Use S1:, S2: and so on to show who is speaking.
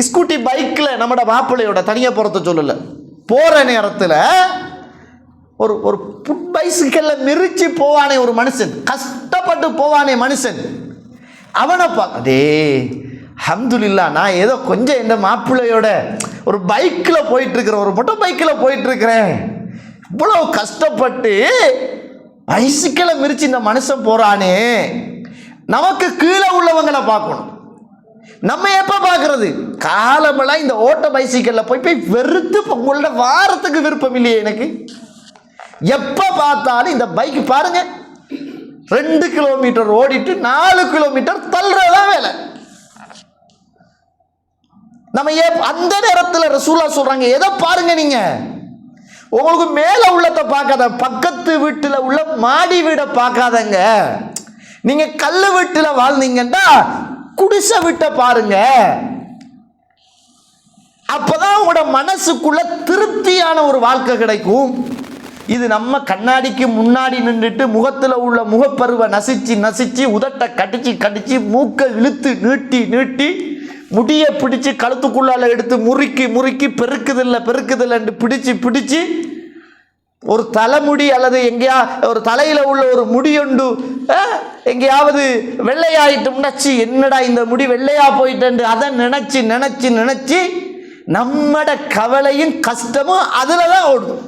S1: Scooty பைக்கில் நம்மட மாப்பிள்ளையோட தனியாக போகிறத சொல்லலை, போகிற நேரத்தில் ஒரு ஒரு புட் பைசிக்கலில் மிரிச்சு போவானே ஒரு மனுஷன், கஷ்டப்பட்டு போவானே மனுஷன், அவனை அதே அல்ஹம்துலில்லாஹ் நான் ஏதோ கொஞ்சம் என் மாப்பிள்ளையோட ஒரு பைக்கில் போயிட்டுருக்கிறேன், ஒரு மொட்டை பைக்கில் போயிட்டுருக்கிறேன், இவ்வளோ கஷ்டப்பட்டு பைசிக்கலை மிரிச்சு இந்த மனுஷன் போகிறானே, நமக்கு கீழே உள்ளவங்களை பார்க்கணும். நம்ம எப்போ பார்க்கறது? காலமெல்லாம் இந்த ஓட்ட பைசிக்கலில் போய் போய் வெறுத்து உங்களோட வாரத்துக்கு விருப்பம் இல்லையே எனக்கு. எப்போ பார்த்தாலும் இந்த பைக் பாருங்க, 2 கிலோமீட்டர் ஓடிட்டு 4 கிலோமீட்டர் தள்ளுறதான் வேலை. நம்ம அந்த நேரத்தில் ரசூலுல்லாஹ் சொல்றாங்க, எதை பாருங்க நீங்க, உங்களுக்கு மேலே உள்ளத்தை பார்க்காத, பக்கத்து வீட்டில் உள்ள மாடி வீடை பார்க்காதங்க. நீங்க கல்லு வீட்டில் வாழ்ந்தீங்கன்னா குடிசை வீட்டை பாருங்க. அப்பதான் உங்களோட மனசுக்குள்ள திருப்தியான ஒரு வாழ்க்கை கிடைக்கும். இது நம்ம கண்ணாடிக்கு முன்னாடி நின்றுட்டு முகத்தில் உள்ள முகப்பருவை நசிச்சு நசிச்சு உதட்டை கடிச்சு கடிச்சு மூக்கை இழுத்து நீட்டி நீட்டி முடியை பிடிச்சு கழுத்துக்குள்ளால எடுத்து முறுக்கி முறுக்கி பெருக்குதில்லை பிடிச்சு பிடிச்சு ஒரு தலைமுடி அல்லது எங்கேயா ஒரு தலையில் உள்ள ஒரு முடியொண்டு எங்கேயாவது வெள்ளையாயிட்டோம்னா என்னடா இந்த முடி வெள்ளையா போயிட்டு அதை நினைச்சு நினைச்சு நினைச்சு நம்மட கவலையும் கஷ்டமும் அதில் தான் ஓடும்.